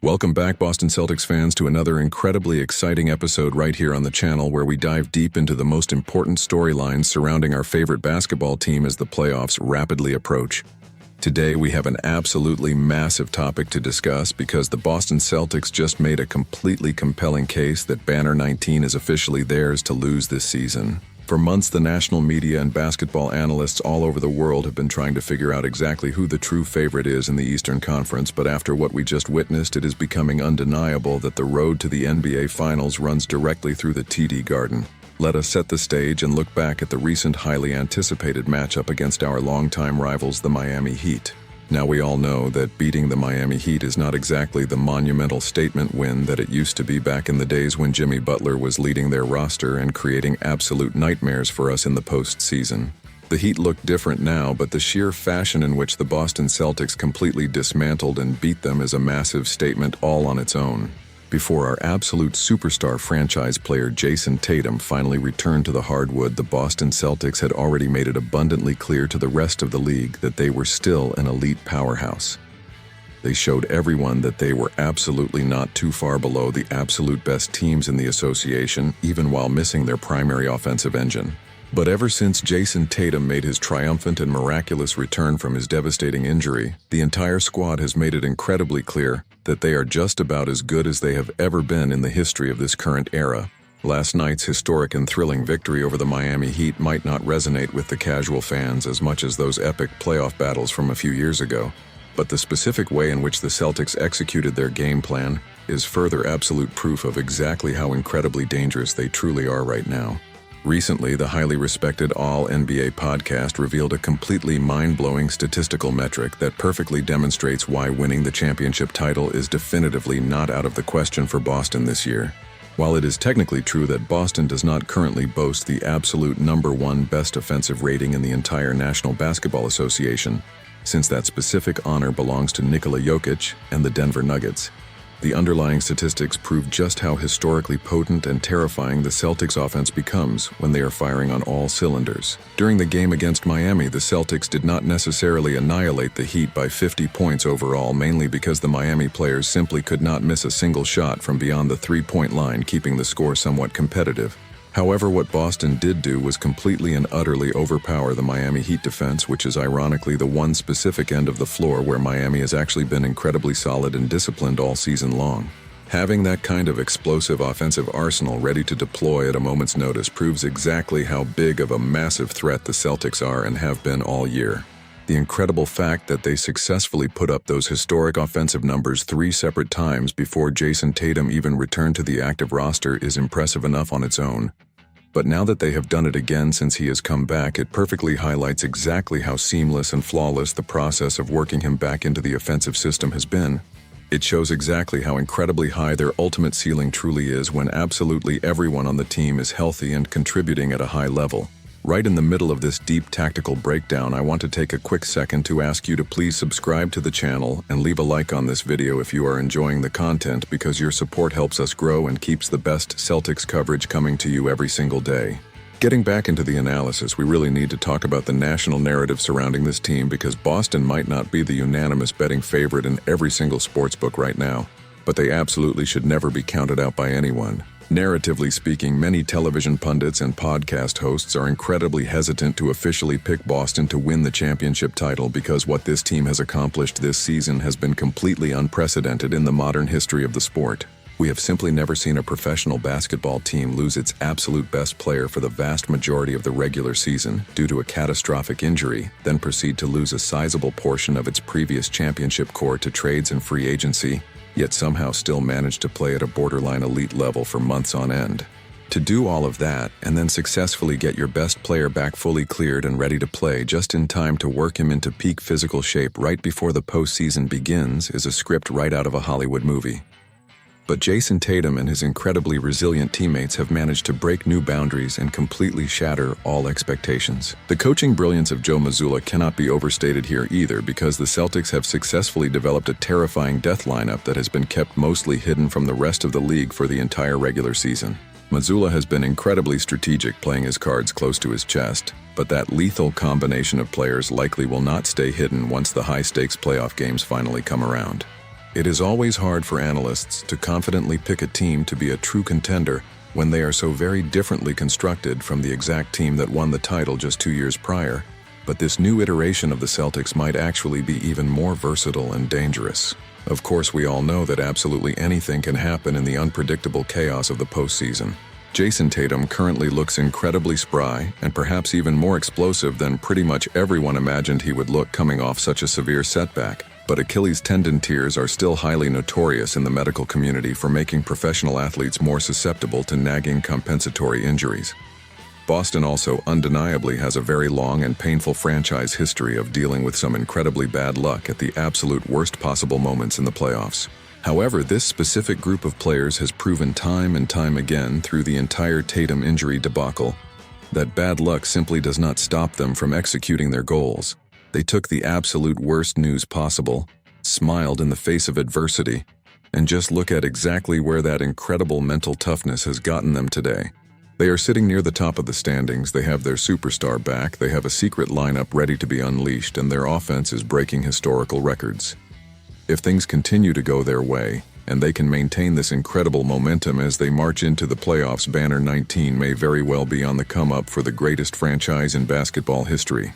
Welcome back, Boston Celtics fans, to another incredibly exciting episode right here on the channel where we dive deep into the most important storylines surrounding our favorite basketball team as the playoffs rapidly approach. Today we have an absolutely massive topic to discuss because the Boston Celtics just made a completely compelling case that Banner 19 is officially theirs to lose this season. For months, the national media and basketball analysts all over the world have been trying to figure out exactly who the true favorite is in the Eastern Conference, but after what we just witnessed, it is becoming undeniable that the road to the NBA Finals runs directly through the TD Garden. Let us set the stage and look back at the recent highly anticipated matchup against our longtime rivals, the Miami Heat. Now, we all know that beating the Miami Heat is not exactly the monumental statement win that it used to be back in the days when Jimmy Butler was leading their roster and creating absolute nightmares for us in the postseason. The Heat look different now, but the sheer fashion in which the Boston Celtics completely dismantled and beat them is a massive statement all on its own. Before our absolute superstar franchise player Jayson Tatum finally returned to the hardwood, the Boston Celtics had already made it abundantly clear to the rest of the league that they were still an elite powerhouse. They showed everyone that they were absolutely not too far below the absolute best teams in the association, even while missing their primary offensive engine. But ever since Jayson Tatum made his triumphant and miraculous return from his devastating injury, the entire squad has made it incredibly clear that they are just about as good as they have ever been in the history of this current era. Last night's historic and thrilling victory over the Miami Heat might not resonate with the casual fans as much as those epic playoff battles from a few years ago, but the specific way in which the Celtics executed their game plan is further absolute proof of exactly how incredibly dangerous they truly are right now. Recently, the highly respected All-NBA podcast revealed a completely mind-blowing statistical metric that perfectly demonstrates why winning the championship title is definitively not out of the question for Boston this year. While it is technically true that Boston does not currently boast the absolute #1 best offensive rating in the entire National Basketball Association, since that specific honor belongs to Nikola Jokic and the Denver Nuggets, the underlying statistics prove just how historically potent and terrifying the Celtics offense becomes when they are firing on all cylinders. During the game against Miami, the Celtics did not necessarily annihilate the Heat by 50 points overall, mainly because the Miami players simply could not miss a single shot from beyond the three-point line, keeping the score somewhat competitive. However, what Boston did do was completely and utterly overpower the Miami Heat defense, which is ironically the one specific end of the floor where Miami has actually been incredibly solid and disciplined all season long. Having that kind of explosive offensive arsenal ready to deploy at a moment's notice proves exactly how big of a massive threat the Celtics are and have been all year. The incredible fact that they successfully put up those historic offensive numbers 3 separate times before Jayson Tatum even returned to the active roster is impressive enough on its own. But now that they have done it again since he has come back, it perfectly highlights exactly how seamless and flawless the process of working him back into the offensive system has been. It shows exactly how incredibly high their ultimate ceiling truly is when absolutely everyone on the team is healthy and contributing at a high level. Right in the middle of this deep tactical breakdown, I want to take a quick second to ask you to please subscribe to the channel and leave a like on this video if you are enjoying the content, because your support helps us grow and keeps the best Celtics coverage coming to you every single day. Getting back into the analysis, we really need to talk about the national narrative surrounding this team, because Boston might not be the unanimous betting favorite in every single sportsbook right now, but they absolutely should never be counted out by anyone. Narratively speaking, many television pundits and podcast hosts are incredibly hesitant to officially pick Boston to win the championship title because what this team has accomplished this season has been completely unprecedented in the modern history of the sport. We have simply never seen a professional basketball team lose its absolute best player for the vast majority of the regular season due to a catastrophic injury, then proceed to lose a sizable portion of its previous championship core to trades and free agency, yet somehow still manage to play at a borderline elite level for months on end. To do all of that, and then successfully get your best player back fully cleared and ready to play just in time to work him into peak physical shape right before the postseason begins, is a script right out of a Hollywood movie. But Jayson Tatum and his incredibly resilient teammates have managed to break new boundaries and completely shatter all expectations. The coaching brilliance of Joe Mazzulla cannot be overstated here either, because the Celtics have successfully developed a terrifying death lineup that has been kept mostly hidden from the rest of the league for the entire regular season. Mazzulla has been incredibly strategic, playing his cards close to his chest, but that lethal combination of players likely will not stay hidden once the high-stakes playoff games finally come around. It is always hard for analysts to confidently pick a team to be a true contender when they are so very differently constructed from the exact team that won the title just 2 years prior, but this new iteration of the Celtics might actually be even more versatile and dangerous. Of course, we all know that absolutely anything can happen in the unpredictable chaos of the postseason. Jayson Tatum currently looks incredibly spry and perhaps even more explosive than pretty much everyone imagined he would look coming off such a severe setback. But Achilles tendon tears are still highly notorious in the medical community for making professional athletes more susceptible to nagging compensatory injuries. Boston also undeniably has a very long and painful franchise history of dealing with some incredibly bad luck at the absolute worst possible moments in the playoffs. However, this specific group of players has proven time and time again through the entire Tatum injury debacle that bad luck simply does not stop them from executing their goals. They took the absolute worst news possible, smiled in the face of adversity, and just look at exactly where that incredible mental toughness has gotten them today. They are sitting near the top of the standings, they have their superstar back, they have a secret lineup ready to be unleashed, and their offense is breaking historical records. If things continue to go their way, and they can maintain this incredible momentum as they march into the playoffs, Banner 19 may very well be on the come up for the greatest franchise in basketball history.